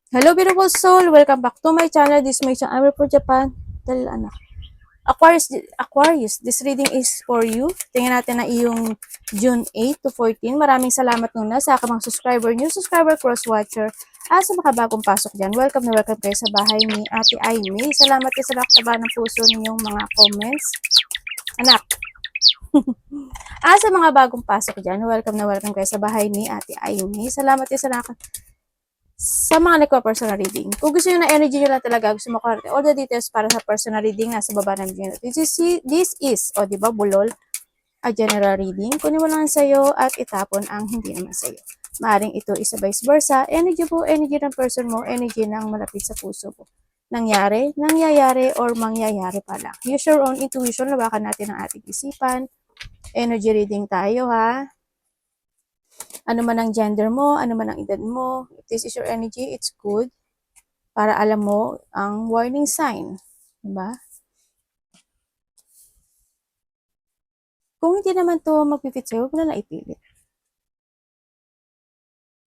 Hello beautiful soul, welcome back to my channel. This is my channel. I'm for Japan. Dahil anak. Aquarius, this reading is for you. Tingnan natin na iyong June 8 to 14. Maraming salamat muna sa aking mga subscriber, new subscriber, cross-watcher, at sa mga bagong pasok dyan. Welcome na welcome kayo sa bahay ni Ate Aimee. Salamat kayo sa nakataba ng puso ninyong mga comments. Anak. Sa mga bagong pasok dyan, welcome na welcome kayo sa bahay ni Ate Aimee. Salamat kayo sa mga nagpa-personal reading. Kung gusto nyo na energy nyo lang talaga, gusto mo korte, all the details para sa personal reading nasa baba ng video. This is, o diba, bulol, a general reading. Kunin mo lang sa'yo at itapon ang hindi naman sa'yo. Maaring ito isa vice versa. Energy po, energy ng person mo, energy ng malapit sa puso mo. Nangyayari, or mangyayari pa lang. Use your own intuition, lawakan natin ang ating isipan. Energy reading tayo, ha? Ano man ang gender mo, ano man ang edad mo, if this is your energy, it's good. Para alam mo ang warning sign. Diba? Kung hindi naman to magpipit sa'yo, huwag na ipilit.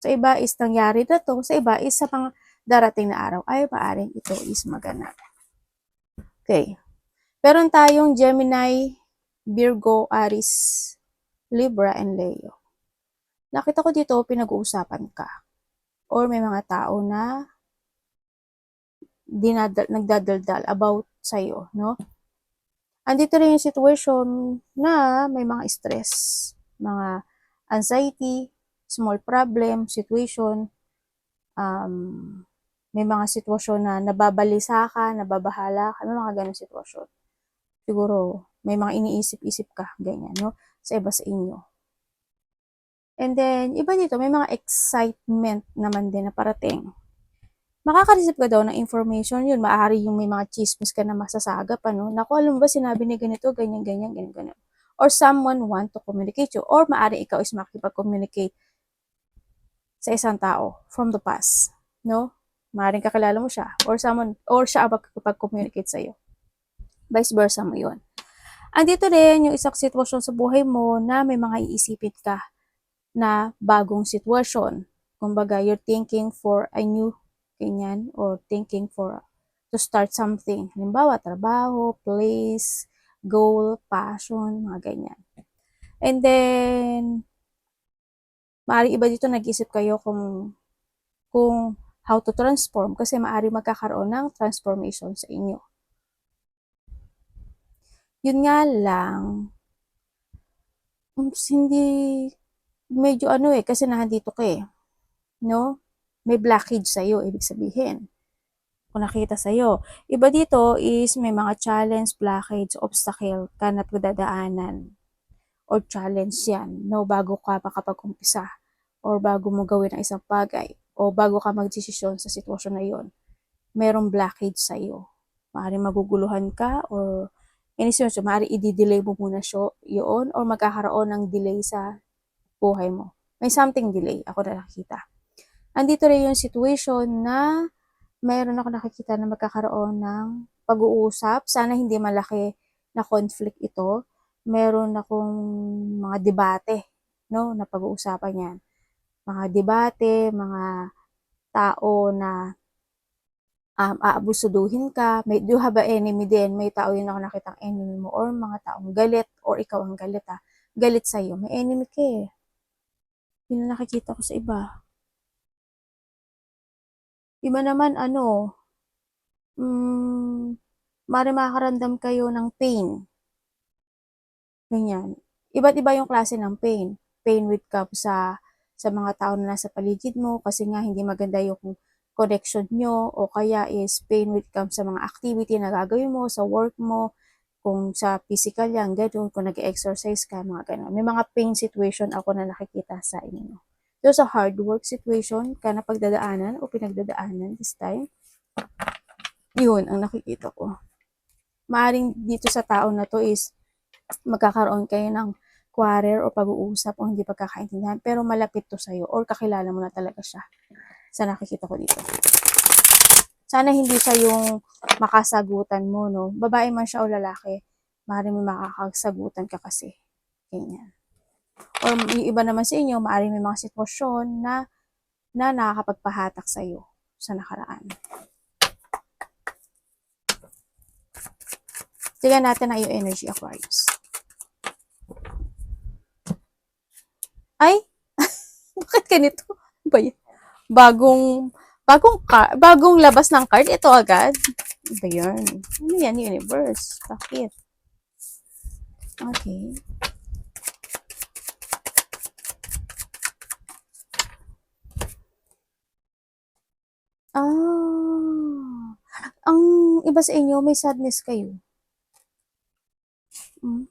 Sa iba is nangyari na to, sa iba is sa mga darating na araw ay maaring ito is maganap. Okay. Meron tayong Gemini, Virgo, Aries, Libra, and Leo. Nakita ko dito, pinag-uusapan ka. Or may mga tao na nagdadaldal about sa'yo, no? Andito rin yung situation na may mga stress, mga anxiety, small problem, situation, may mga sitwasyon na nababalisa ka, nababahala ka, may mga ganong sitwasyon. Siguro, may mga iniisip-isip ka, ganyan, no? Sa iba sa inyo. And then, iba dito, may mga excitement naman din na parating. Makaka-receive ka daw ng information yun. Maaari yung may mga chismis ka na masasagap, ano? Naku, alam mo ba, sinabi ni ganito, ganyan, ganyan, ganyan, ganyan. Or someone want to communicate you. Or maaari ikaw is makikipag-communicate sa isang tao from the past. No? Maaaring kakilala mo siya. Or someone, or siya ang makikipag-communicate sa'yo. Vice versa mo yun. Andito rin yung isang sitwasyon sa buhay mo na may mga iisipin ka na bagong sitwasyon. Kumbaga, you're thinking for a new ganyan or thinking for to start something. Halimbawa, trabaho, place, goal, passion, mga ganyan. And then, maaari iba dito nag-isip kayo kung how to transform kasi maaari magkakaroon ng transformation sa inyo. Yun nga lang, hindi medyo kasi nandito ka no? May blockage sa'yo, ibig sabihin. Kung nakita sa'yo. Iba dito is may mga challenge, blockage, obstacle ka na dadaanan. Or challenge yan, no? Bago ka makapag-umpisa. Or bago mo gawin ang isang bagay. O bago ka magdesisyon sa sitwasyon na yon. Merong blockage sa'yo. Maaaring maguguluhan ka or inisyon, maaaring i-delay mo muna yun or magkakaroon ng delay sa buhay mo. May something delay, ako na nakikita. Andito rin yung situation na mayroon ako nakikita na magkakaroon ng pag-uusap. Sana hindi malaki na conflict ito. Meron akong mga debate, no, na pag-uusapan yan. Mga debate, mga tao na aabusuduhin ka. Do you have an enemy din? May tao yun ako nakitang enemy mo or mga taong galit or ikaw ang galit galit sa'yo. May enemy ka Yun ang nakikita ko sa iba. Iba naman makakaramdam kayo ng pain. Ganyan. Iba't iba yung klase ng pain. Pain with cup sa mga tao na nasa paligid mo kasi nga hindi maganda yung connection nyo o kaya is pain with cup sa mga activity na gagawin mo, sa work mo, kung sa physical yan, gano'n, kung nag-exercise ka, mga gano'n. May mga pain situation ako na nakikita sa inyo. So, sa hard work situation ka na pagdadaanan o pinagdadaanan this time, yun ang nakikita ko. Maaring dito sa tao na to is magkakaroon kayo ng quarrel o pag-uusap o hindi pagkakaintindihan pero malapit to sa'yo or kakilala mo na talaga siya sa nakikita ko dito. Sana hindi siya yung makasagutan mo, no? Babae man siya o lalaki, maaaring may makakasagutan ka kasi. Ganyan. Or yung iba naman sa inyo, maaaring may mga sitwasyon na nakakapagpahatak sa'yo. sa nakaraan. Tingnan natin na yung energy, Aquarius. Ay! Bakit ganito? Ba yun? Bagong labas ng card, ito agad. Ba yun? Ano yan, universe? Bakit? Okay. Ang iba sa inyo, may sadness kayo. Hmm?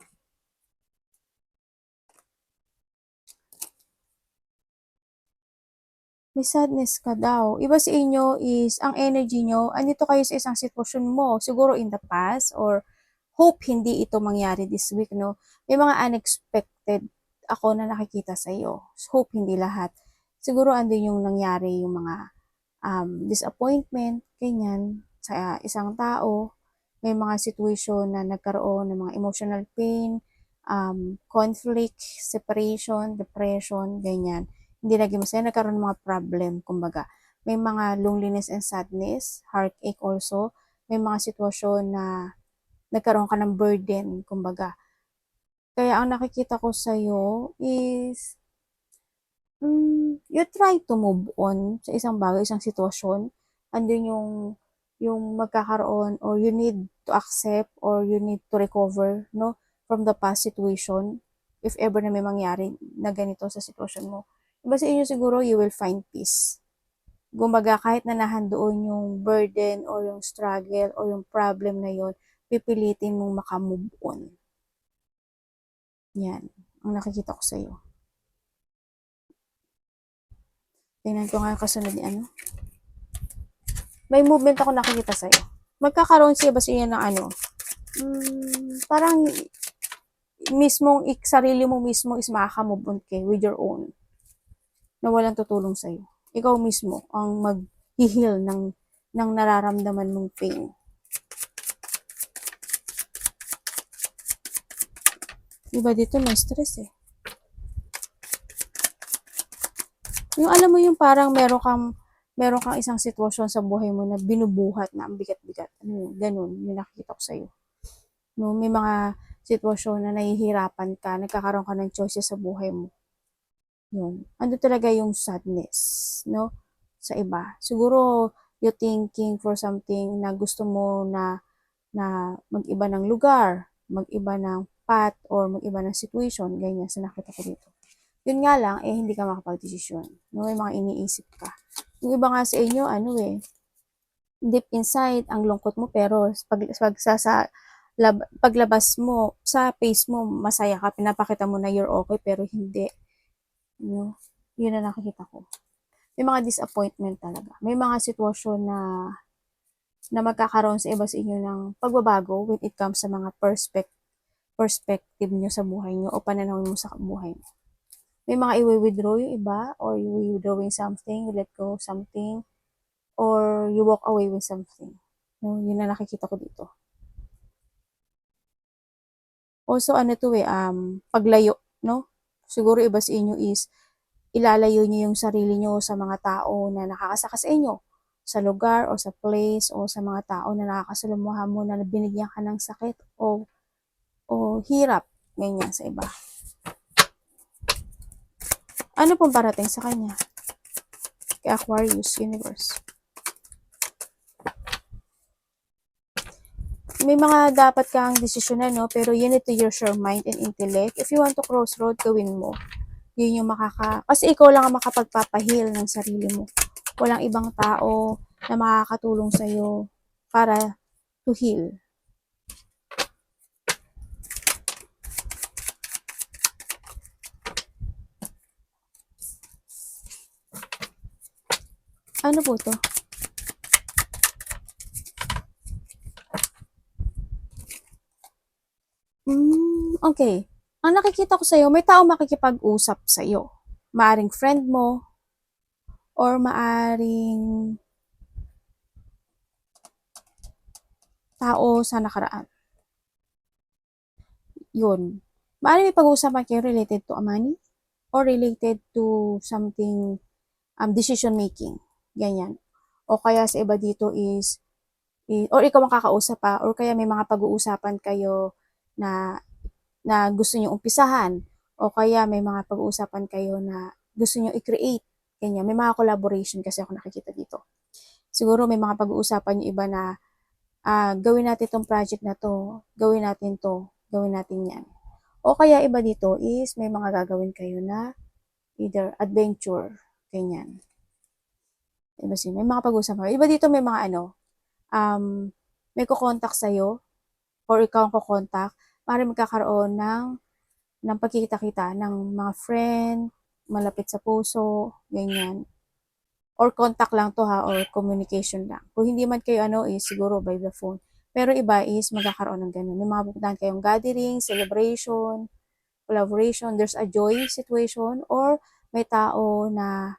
May sadness ka daw. Iba sa inyo is, ang energy nyo, andito kayo sa isang sitwasyon mo, siguro in the past, or hope hindi ito mangyari this week, no? May mga unexpected ako na nakikita sa iyo. Hope hindi lahat. Siguro andun yung nangyari yung mga disappointment, ganyan, sa isang tao. May mga situation na nagkaroon ng mga emotional pain, conflict, separation, depression, ganyan. Hindi naging masaya, nagkaroon ng mga problem, kumbaga. May mga loneliness and sadness, heartache also. May mga sitwasyon na nagkaroon ka ng burden, kumbaga. Kaya ang nakikita ko sa'yo is, you try to move on sa isang bagay, isang sitwasyon. Andun yung magkakaroon, or you need to accept, or you need to recover, no, from the past situation, if ever na may mangyari na ganito sa sitwasyon mo. Iba sa inyo siguro, you will find peace. Kumbaga, kahit na nahandoon yung burden, or yung struggle, or yung problem na yon, pipilitin mong makamove on. Yan, ang nakikita ko sa'yo. Tingnan ko nga kasunod ni ano. May movement ako nakikita sa'yo. Magkakaroon siya ba siya ng ano? Parang mismong sarili mo mismo is makaka-move on kay with your own. Na walang tutulong sa'yo. Ikaw mismo ang mag-heal ng nararamdaman mong pain. Diba dito may stress eh. Yung alam mo yung parang meron kang isang sitwasyon sa buhay mo na binubuhat na ang bigat-bigat. Ano, ganun, yung nakikita ko sa'yo. No, may mga sitwasyon na nahihirapan ka, nagkakaroon ka ng choices sa buhay mo. Yun. Ando talaga yung sadness, no? Sa iba. Siguro, you thinking for something na gusto mo na mag-iba ng lugar, mag-iba ng path, or mag-iba ng situation, ganyan, sa nakita ko dito. Yun nga lang, hindi ka makapag-desisyon. No? May mga iniisip ka. Yung iba nga sa inyo, deep inside, ang lungkot mo, pero paglabas mo, sa face mo, masaya ka, pinapakita mo na you're okay, pero hindi. No? Yun na nakikita ko. May mga disappointment talaga. May mga sitwasyon na magkakaroon sa iba sa inyo ng pagbabago when it comes sa mga perspective nyo sa buhay nyo, o pananaw mo sa buhay mo. May mga i-withdraw yung iba, or you withdrawing something, you let go something, or you walk away with something. No, yun na nakikita ko dito. Also, paglayo, no? Siguro iba sa inyo is, ilalayo nyo yung sarili nyo sa mga tao na nakakasaka sa inyo, sa lugar, o sa place, o sa mga tao na nakakasalumuha mo, na binigyan ka ng sakit, o hirap, ganyan sa iba. Ano pong parating sa kanya? Kay Aquarius Universe. May mga dapat kang desisyonan, no? Pero you need to use your mind and intellect. If you want to crossroad, gawin mo. Yun yung kasi ikaw lang ang makapagpapahil ng sarili mo. Walang ibang tao na makakatulong sa'yo para to heal. Ano po to? Okay. Ang nakikita ko sa'yo, may tao makikipag-usap sa'yo. Maaring friend mo, or maaring tao sa nakaraan. Yun. Maaring may pag-uusapan kayo related to money, or related to something, decision making. Ganyan. O kaya sa iba dito is or ikaw ang kakausap pa, or kaya may mga pag-uusapan kayo na gusto niyo umpisahan, o kaya may mga pag-uusapan kayo na gusto niyo i-create, ganyan. May mga collaboration kasi ako nakikita dito. Siguro may mga pag-uusapan yung iba na gawin natin tong project na to, gawin natin to, gawin natin yan. O kaya iba dito is may mga gagawin kayo na either adventure, ganyan. Iba may mga pag-uusapan. Iba dito may mga may kukontak sa'yo, or ikaw ang kukontak, maaaring magkakaroon ng pagkikita-kita ng mga friend, malapit sa puso, ganyan. Or contact lang to ha, or communication lang. Kung hindi man kayo is siguro by the phone. Pero iba is magkakaroon ng ganun. May mga pupuntahan kayong gathering, celebration, collaboration, there's a joy situation, or may tao na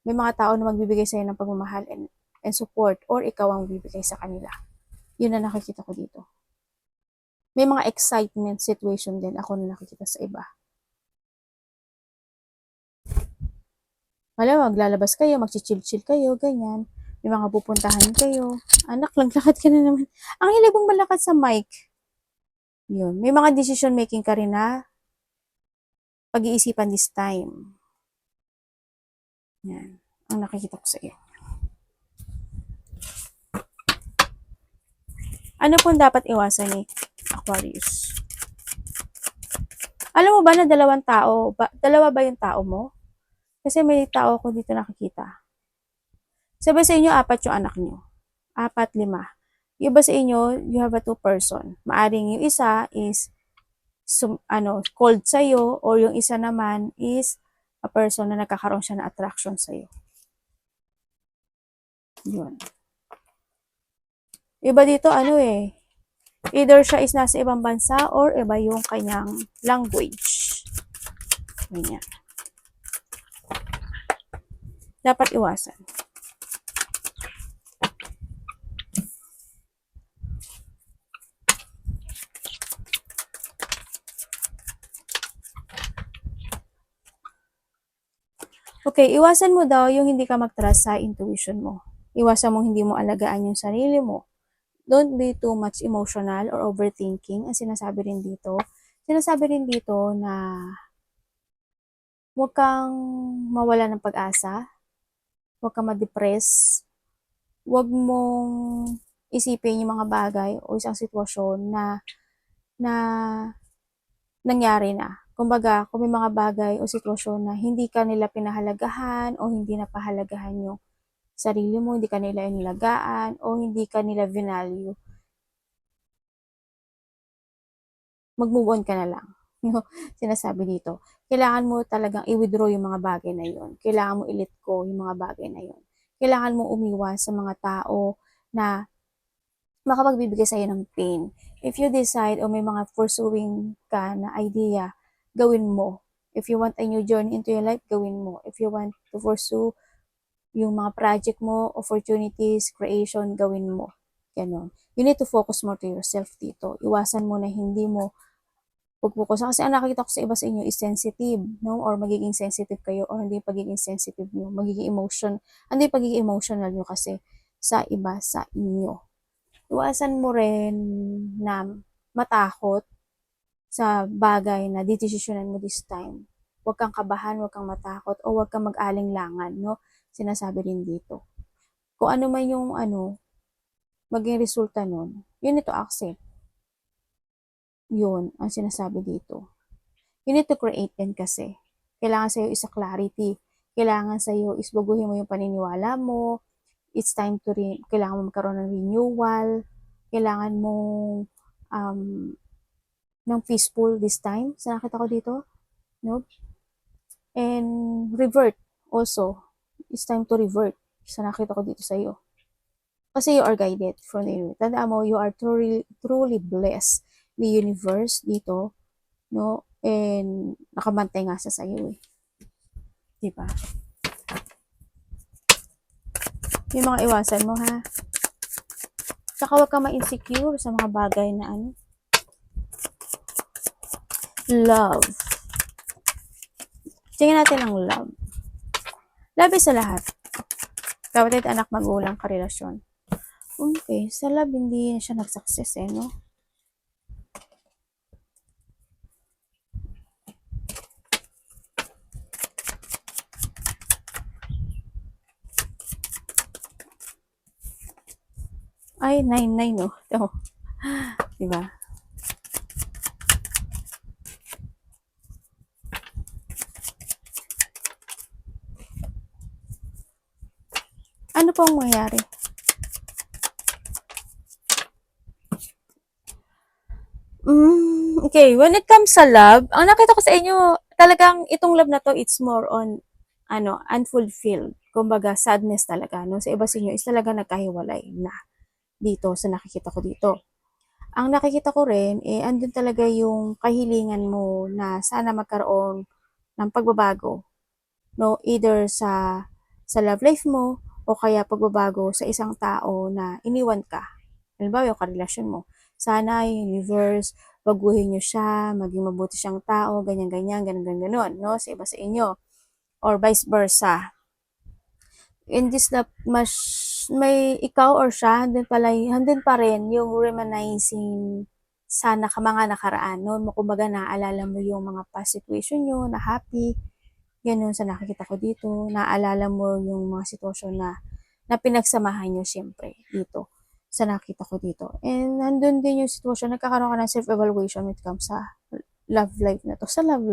may mga tao na magbibigay sa'yo ng pagmamahal and support, or ikaw ang bibigay sa kanila. Yun na nakikita ko dito. May mga excitement situation din ako na nakikita sa iba. Wala, maglalabas kayo, magchichill-chill kayo, ganyan. May mga pupuntahan kayo. Anak, laglakad ka na naman. Ang hilig mong malakad sa mic. Yun. May mga decision making ka rin na pag-iisipan this time. Yan. Ang nakikita ko sa iyo. Ano pong dapat iwasan ni Aquarius? Alam mo ba na dalawa ba yung tao mo? Kasi may tao ko dito nakikita. Sabi sa inyo, 4 yung anak nyo. 4, 5. Yung iba sa inyo, you have a 2 person. Maaring yung isa is cold sa'yo, or yung isa naman is a person na nagkakaroon siya na attraction sa'yo. Yun. Iba dito, either siya is nasa ibang bansa, or iba yung kanyang language. Ganyan. Dapat iwasan. Okay, iwasan mo daw yung hindi ka mag-trust sa intuition mo. Iwasan mo hindi mo alagaan yung sarili mo. Don't be too much emotional or overthinking. Ang sinasabi rin dito na huwag kang mawala ng pag-asa, huwag kang ma-depress, huwag mong isipin yung mga bagay o isang sitwasyon na nangyari na. Kumbaga, kung may mga bagay o sitwasyon na hindi ka nila pinahalagahan o hindi napahalagahan yung sarili mo, hindi ka nila inilagaan o hindi ka nila vinalue, mag-move on ka na lang. Sinasabi dito, kailangan mo talagang i-withdraw yung mga bagay na yun. Kailangan mo i-let go yung mga bagay na yun. Kailangan mo umiwas sa mga tao na makapagbibigay sa'yo ng pain. If you decide o may mga pursuing ka na idea, gawin mo. If you want a new journey into your life, gawin mo. If you want to pursue yung mga project mo, opportunities, creation, gawin mo. Ganon. You need to focus more to yourself dito. Iwasan mo na hindi mo pag-focus. Kasi ang nakikita ko sa iba sa inyo is sensitive, no? Or magiging sensitive kayo, or hindi pagiging sensitive nyo. Hindi pagiging emotional nyo kasi sa iba sa inyo. Iwasan mo rin na matakot sa bagay na didesisyonan mo this time. Huwag kang kabahan, huwag kang matakot, o huwag kang mag-alinlangan, no? Sinasabi rin dito. Kung ano man yung maging resulta nun, you need to accept. Yun ang sinasabi dito. You need to create din kasi. Kailangan sa'yo is a clarity. Kailangan sa'yo is baguhin mo yung paniniwala mo. It's time to kailangan mo magkaroon ng renewal. Kailangan mo ng peaceful this time. Sa nakita ko dito. No? And revert also. It's time to revert. Sa nakita ko dito sa'yo. Kasi you are guided from the universe. Tandaan mo, you are truly blessed. The universe dito, no? And nakamantay nga sa sa'yo eh. Diba? Yung mga iwasan mo ha. Tsaka huwag ka ma-insecure sa mga bagay na love. Tingnan natin ang love. Love is sa lahat. Kapatid, anak, magulang, karelasyon. Okay, sa love, hindi na siya nag-success no? Ay, 9-9 no? Ito. Diba? Ano po ang mangyari? Okay, when it comes sa love, ang nakita ko sa inyo, talagang itong love na to, it's more on, unfulfilled. Kumbaga, sadness talaga, no? Sa iba sa inyo, is talaga nagkahiwalay na dito sa nakikita ko dito. Ang nakikita ko rin, andun talaga yung kahilingan mo na sana magkaroon ng pagbabago, no? Either sa love life mo, o kaya pagbabago sa isang tao na iniwan ka. Halimbawa, yung karelasyon mo. Sana yung universe, baguhin nyo siya, maging mabuti siyang tao, ganyan-ganyan, ganun-ganun, no? Sa iba sa inyo. Or vice versa. In this na mas may ikaw or siya, handun pa rin yung reminiscing sana ka mga nakaraan, no? Kumbaga, naaalala mo yung mga past situation nyo na happy, yan yung sa nakikita ko dito. Naaalala mo yung mga sitwasyon na pinagsamahan nyo siyempre dito sa nakita ko dito. And nandun din yung sitwasyon, nagkakaroon ka ng self-evaluation when it comes sa love life na to. Sa love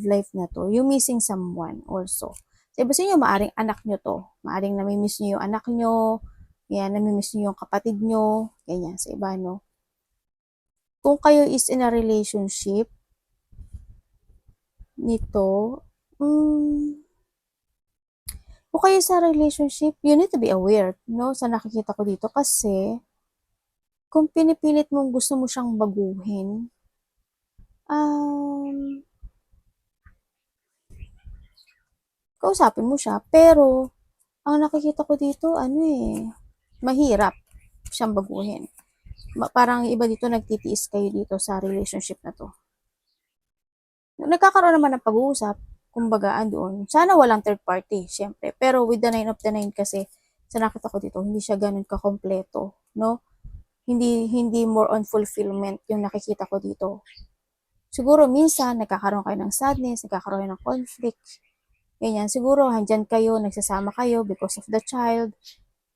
life na to, you missing someone also. Sa iba sa inyo, maaring anak nyo to. Maaring namimiss nyo yung anak nyo, yan, namimiss nyo yung kapatid nyo, ganyan, sa iba, no? Kung kayo is in a relationship, nito, kung kayo sa relationship, you need to be aware, no? Sa nakikita ko dito kasi, kung pinipilit mong gusto mo siyang baguhin, kausapin mo siya, pero, ang nakikita ko dito, mahirap siyang baguhin. Parang iba dito, nagtitiis kayo dito sa relationship na to. Nagkakaroon naman ng pag-uusap, kumbaga andoon. Sana walang third party, syempre. Pero with the 9 of the 9 kasi, sa nakita ko dito, hindi siya ganun kakompleto, no? Hindi more on fulfillment yung nakikita ko dito. Siguro minsan, nagkakaroon kayo ng sadness, nagkakaroon kayo ng conflict, ganyan. Siguro, handyan kayo, nagsasama kayo because of the child,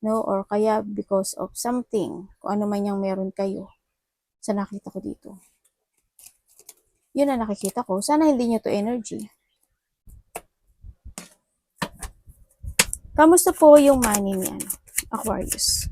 no? Or kaya because of something, kung ano man yung meron kayo, sa nakita ko dito. Yun ang nakikita ko. Sana hindi nyo to energy. Kamusta po yung money niyan, Aquarius?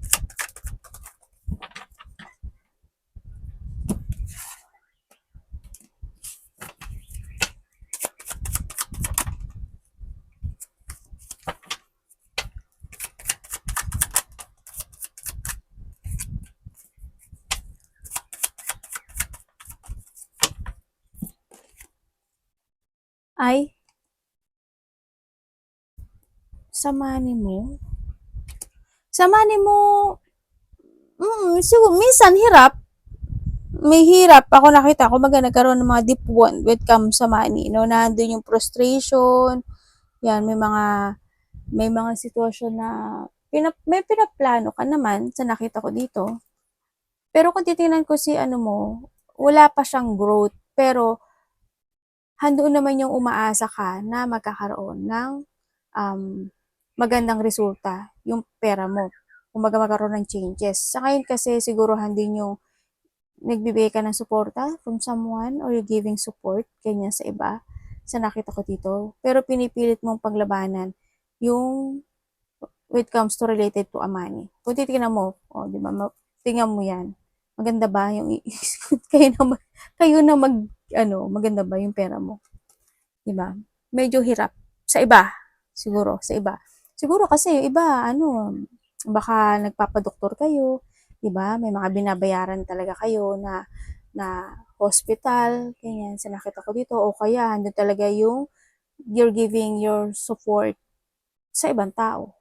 Ay, sa money mo? Sa money mo, siguro, minsan hirap. May hirap ako nakita ko, nagkaroon ng mga deep one when it comes sa money, no? Nandun yung frustration, yan, may mga sitwasyon na may pinaplano ka naman sa nakita ko dito. Pero kung titingnan ko si ano mo, wala pa siyang growth, pero handoon naman yung umaasa ka na magkakaroon ng magandang resulta yung pera mo. Kumbaga, magkaroon ng changes. Sa ngayon kasi siguro din yung nagbibigay ka ng suporta from someone or you're giving support, ganyan sa iba, sa nakita ko dito. Pero pinipilit mong paglabanan yung when it comes to related to a money. Kung titignan mo, di ba, tingnan mo yan. Maganda ba yung kayo na maganda ba yung pera mo? Di ba? Medyo hirap. Sa iba, siguro, sa iba. Siguro kasi yung iba, baka nagpapadoktor kayo, di ba? May mga binabayaran talaga kayo na hospital, ganyan, sa nakita ko dito. O kaya, andun talaga yung you're giving your support sa ibang tao.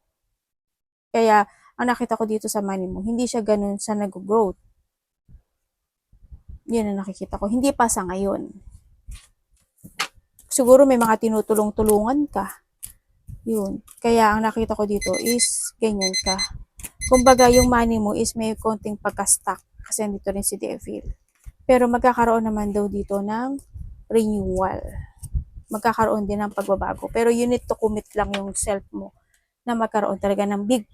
Kaya, ang nakita ko dito sa money mo, hindi siya ganun sa nag-growth. Yun ang nakikita ko. Hindi pa sa ngayon. Siguro may mga tinutulong-tulungan ka. Yun. Kaya ang nakita ko dito is ganyan ka. Kumbaga yung money mo is may konting pagka-stuck kasi nandito rin si Devil. Pero magkakaroon naman daw dito ng renewal. Magkakaroon din ng pagbabago. Pero you need to commit lang yung self mo na magkaroon talaga ng big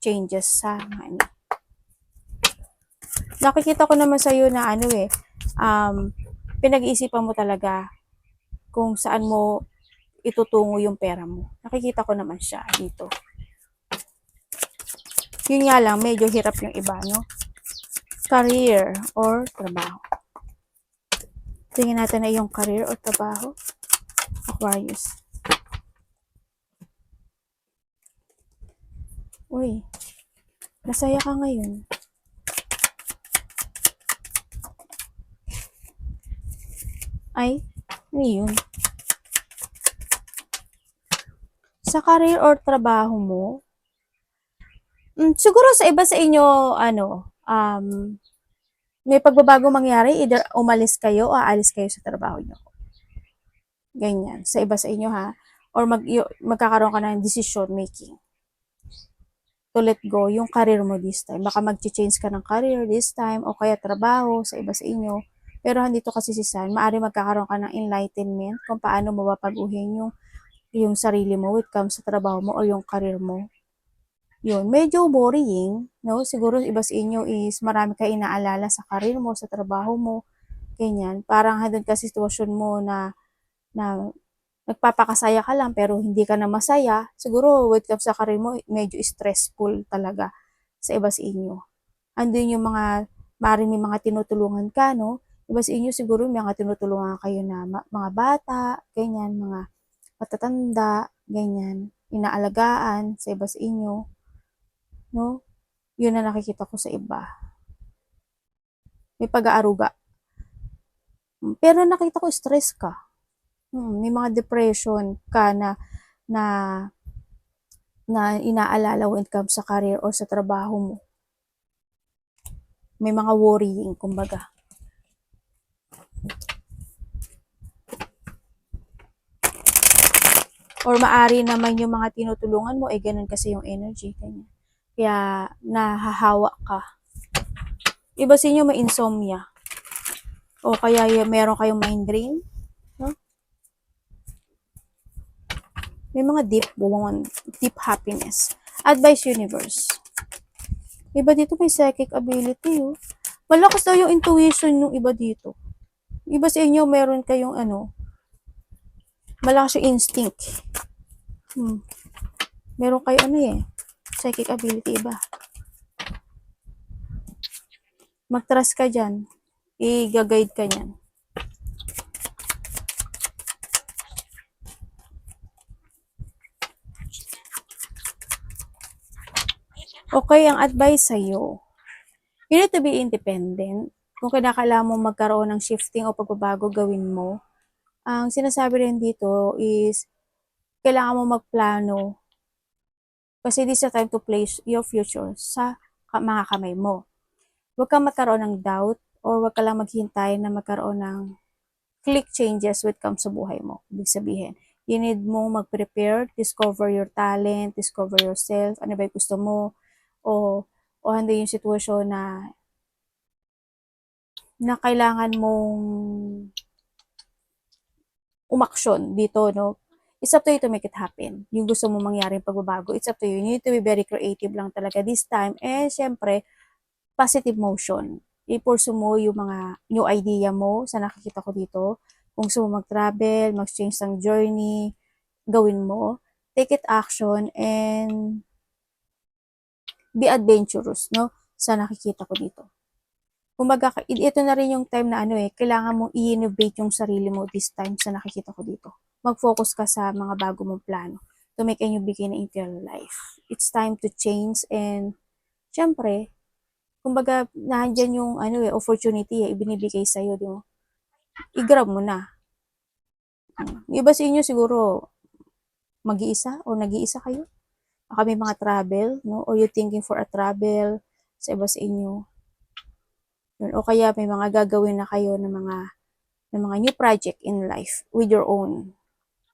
changes sa money. Nakikita ko naman sa'yo na pinag-iisipan mo talaga kung saan mo itutungo yung pera mo. Nakikita ko naman siya dito. Yun nga lang, medyo hirap yung iba, no? Career or trabaho. Tingnan natin na yung career or trabaho. Aquarius. Uy, masaya ka ngayon. Ay, ano yun? Sa career or trabaho mo, siguro sa iba sa inyo, may pagbabago mangyari, either umalis kayo o aalis kayo sa trabaho nyo. Ganyan. Sa iba sa inyo ha. Or magkakaroon ka ng decision making to let go yung career mo this time. Baka mag-change ka ng career this time o kaya trabaho sa iba sa inyo. Pero andito kasi si San, maaari magkakaroon ka ng enlightenment kung paano mo babaguhin yung sarili mo when it comes sa trabaho mo o yung career mo. Yun, medyo worrying, no? Siguro iba sa inyo is marami ka inaalala sa career mo, sa trabaho mo, ganyan. Parang handun ka sitwasyon mo na nagpapakasaya ka lang pero hindi ka na masaya. Siguro when it comes sa career mo, medyo stressful talaga sa iba sa inyo. Andun yung maaaring may mga tinutulungan ka, no? Iba sa inyo siguro may mga tinutulungan kayo na mga bata, ganyan, mga matatanda, ganyan, inaalagaan sa iba sa inyo, no? Yun na nakikita ko sa iba. May pag-aaruga. Pero nakita ko stress ka. May mga depression ka na na inaalala when it comes sa career or sa trabaho mo. May mga worrying, kumbaga. Or maari naman yung mga tinutulungan mo, ganun kasi yung energy. Ganyan. Kaya, nahahawa ka. Iba sa inyo may insomnia. O kaya meron kayong mind drain. No? May mga deep happiness. Advice universe. Iba dito may psychic ability. Oh. Malakas daw yung intuition ng iba dito. Iba sa inyo meron kayong malakas yung instinct. Meron kayo psychic ability iba. Mag-trust ka dyan. I-guide ka nyan. Okay, ang advice sa'yo, you need to be independent. Kung kinakailangan mo magkaroon ng shifting o pagbabago, gawin mo. Ang sinasabi rin dito is, kailangan mo magplano kasi this is a time to place your future sa mga kamay mo. Huwag kang magkaroon ng doubt or huwag ka lang maghintay na magkaroon ng click changes when it comes sa buhay mo. Ibig sabihin, you need mong mag-prepare, discover your talent, discover yourself, ano ba yung gusto mo, o handa yung sitwasyon na kailangan mong umaksyon dito, no? It's up to you to make it happen. Yung gusto mo mangyaring pagbabago, it's up to you. You need to be very creative lang talaga this time. And syempre, positive motion. I-pursue mo yung mga new idea mo sa nakikita ko dito. Kung gusto mo mag-travel, mag-change ng journey, gawin mo. Take it action and be adventurous, no? Sa nakikita ko dito. Kumbaga, ito na rin yung time na kailangan mong i-innovate yung sarili mo this time sa nakikita ko dito. Mag-focus ka sa mga bago mong plano to make a new beginning in your life. It's time to change and syempre, kumbaga, nandiyan yung opportunity ibinibigay sa'yo, di mo? I-grab mo na. Iba sa inyo siguro, mag-iisa o nag-iisa kayo? Baka may mga travel, no? Or you thinking for a travel sa iba sa inyo. O kaya may mga gagawin na kayo ng mga new project in life with your own.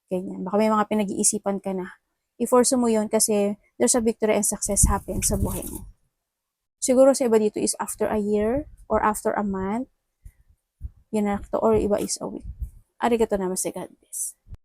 Ganyan. Baka may mga pinag-iisipan ka na. I-force mo yun kasi there's a victory and success happen sa buhay mo. Siguro sa iba dito is after a year or after a month, yun na to, or iba is a week. Arigato namaste, God bless.